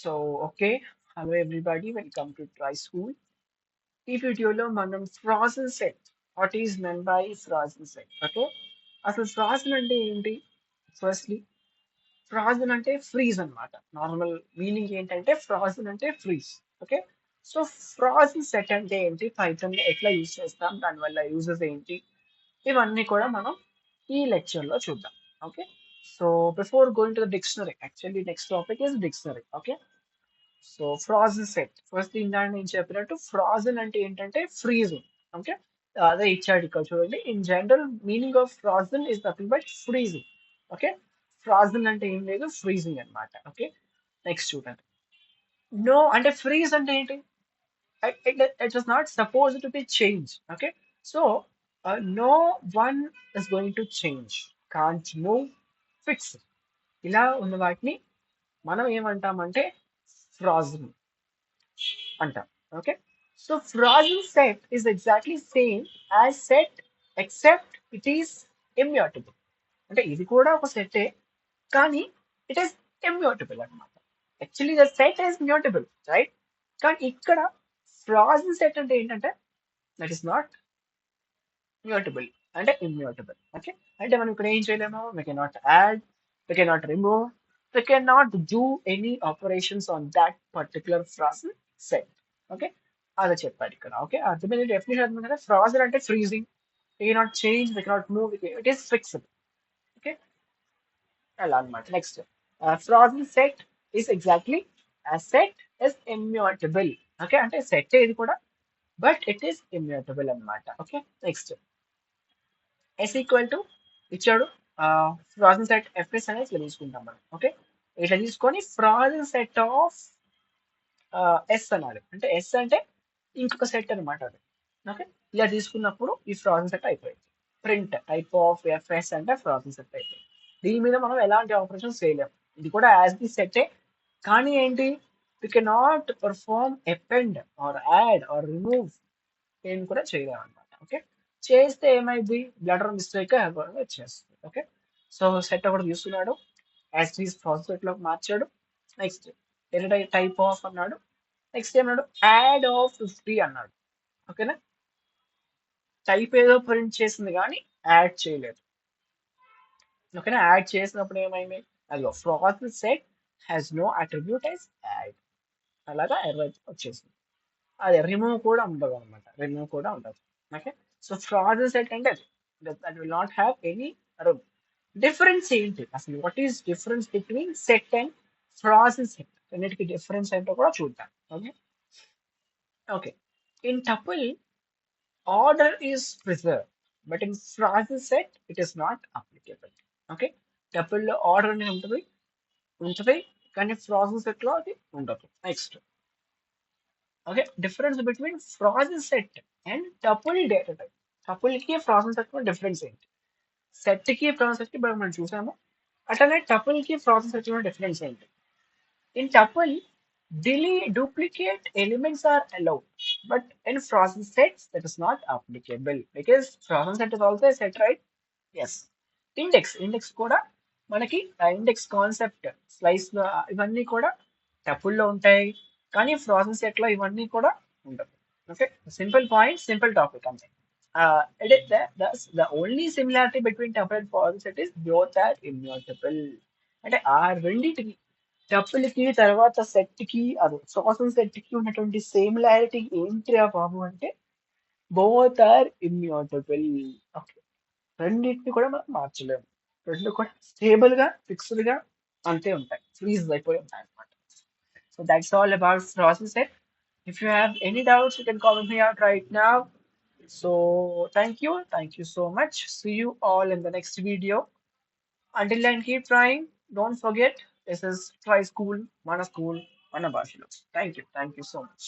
So okay, hello everybody, welcome to try school. ఈ వీడియోలో మనం ఫ్రాజన్ set, what is men by ఫ్రాజన్ set. Okay, అసలు ఫ్రాజన్ అంటే ఏంటి? ఫస్ట్లీ, ఫ్రాజన్ అంటే ఫ్రీజ్ అన్నమాట. నార్మల్ మీనింగ్ ఏంటంటే ఫ్రాజన్ అంటే ఫ్రీజ్. ఓకే, సో ఫ్రాజన్ సెట్ అంటే ఏంటి, పైథాన్ ఎట్లా యూజ్ చేస్తాం, దానివల్ల యూజెస్ ఏంటి, ఇవన్నీ కూడా మనం ఈ లెక్చర్ లో చూద్దాం. Okay, so before going to the dictionary, actually next topic is dictionary. Okay, so ఫ్రాజన్ set, first ఇందాక నేను చెప్పినట్టు ఫ్రాజన్ అంటే ఏంటంటే ఫ్రీజింగ్. ఓకే, అదే ఇచ్చాడు ఇక్కడ చూడండి. In general meaning of ఫ్రాజన్ is nothing but freezing. Okay, ఫ్రాజన్ అంటే ఏం లేదు, ఫ్రీజింగ్ అన్నమాట. ఓకే, నెక్స్ట్ చూడండి. నో అంటే ఫ్రీజ్ అంటే ఏంటి? It was not supposed to be changed. Okay, so no one is going to change, can't move, fix. ఇలా ఉన్న వాటిని మనం ఏమంటామంటే ఫ్రాజన్ అంటాం. Okay, so ఫ్రాజన్ set is exactly same as set except it is immutable. అంటే ఇది కూడా ఒక సెటే, కానీ ఇట్ ఈస్ ఇమ్యూటబుల్ అన్నమాట. Actually the set is mutable, right? కానీ ఇక్కడ ఫ్రాజన్ సెట్ అంటే ఏంటంటే దట్ ఈస్ నాట్ మ్యూటబుల్, అంటే ఇమ్యూటబుల్. ఓకే, అంటే మనం ఇక్కడ ఏం చేయలేము, we cannot add, we cannot remove, we cannot do any operations on that particular frozen set. Okay, అదే చెప్పాడు ఇక్కడ. ఓకే, అర్థమైంది, డెఫినేషన్ అర్థం కదా. ఫ్రాజన్ అంటే freezing, we cannot change, we cannot move, it is fixed. Okay, అలా అన్నమాట. Next, frozen set is exactly set is immutable. Okay, అంటే సెట్ ఇది కూడా, బట్ ఇట్ ఈస్ ఇమ్యూటబుల్ అన్నమాట. Okay, next, S equal to ఇచ్చాడు. Frozen set FS అనేది ఇట్లా తీసుకుంటాం మనం. ఓకే, ఇట్లా తీసుకొని ఫ్రాజన్ సెట్ ఆఫ్ ఎస్ అన్నాడు. అంటే ఎస్ అంటే ఇంకొక సెట్ అనమాట అది. ఓకే, ఇలా తీసుకున్నప్పుడు ఈ ఫ్రాజన్ సెట్ అయిపోయింది. ప్రింట్ టైప్ ఆఫ్ ఎఫ్ఎస్ అంటే ఫ్రాజన్ సెట్ అయిపోయింది. దీని మీద మనం ఎలాంటి ఆపరేషన్స్ చేయలేము. ఇది కూడా యాజ్ ది సెటే, కానీ ఏంటి, we cannot perform append or add or remove, ఏం కూడా చేయలేము అనమాట. ఓకే, చేస్తే ఏమైంది, బ్లడర్ మిస్టేక్ వచ్చేస్తుంది. ఓకే, సో సెట్ ఒకటి తీసుకున్నాడు, యాజ్ దీస్ ప్రాసెస్ లోకి మార్చాడు. నెక్స్ట్ టైప్ ఆఫ్ అన్నాడు. నెక్స్ట్ ఏమన్నాడు, యాడ్ ఆఫ్ 50 అన్నాడు. ఓకేనా, టైప్ ఏదో ప్రింట్ చేసింది కానీ యాడ్ చేయలేదు. ఓకేనా, యాడ్ చేసినప్పుడు ఏమైంది, అదిగో process set has no attribute as add, అలాగా ఎర్రర్ వచ్చేసింది. అది రిమూవ్ కూడా ఉండదు అనమాట, రిమూవ్ కూడా ఉండదు. ఓకే, సో ప్రాసెస్ సెట్ అంటే that will not have any difference. ఏంటి అసలు, what is difference between set and process set, రెండింటికి డిఫరెన్స్ ఏంటో కూడా చూద్దాం. Okay, okay, in tuple order is preserved, but in Francis set it is not applicable. Okay, tuple లో order అనేది ఉంటుంది, కానీ Francis set లో అది ఉండదు. Next, okay, difference between Francis set and tuple data type. Tuple కి Francis set లో difference ఏంటి? సెట్ కి Francis set కి మనం చూసాము, అట్లనే టపుల్ కి Francis set లో డిఫరెన్స్ ఏంటి? In tuple, duplicate elements are allowed, but in frozen sets that is not applicable because frozen set is also a set, right? Yes. Index కూడా మనకి ఇండెక్స్ కాన్సెప్ట్ స్లైస్ లో ఇవన్నీ కూడా tuple లో ఉంటాయి, కానీ ఫ్రాజన్ సెట్ లో ఇవన్నీ కూడా ఉండవు. Okay, simple point, simple topic అంతే. The only similarity between tuple and frozen set is both are immutable. అంటే ఆ రెండింటికి, టపుల్ కి తర్వాత సెట్ కి, అది ఫ్రాజన్ సెట్ కి ఉన్నటువంటి సిమిలారిటీ ఏంటి రా బాబు అంటే బోత్ ఆర్ ఇమ్యూటబుల్. ఓకే, రెండింటిని కూడా మనం మార్చలేము, రెండు కూడా స్టేబుల్ గా ఫిక్స్డ్ గా అంతే ఉంటాయి, ఫ్రీజ్ అయిపోయి ఉంటాయి అనమాట. So that's all about frozen set. If you have any doubts you can comment me out right now. So thank you so much, see you all in the next video. Until then, keep trying. Don't forget, this is Try School, Mana School, Mana Bashilo. Thank you so much.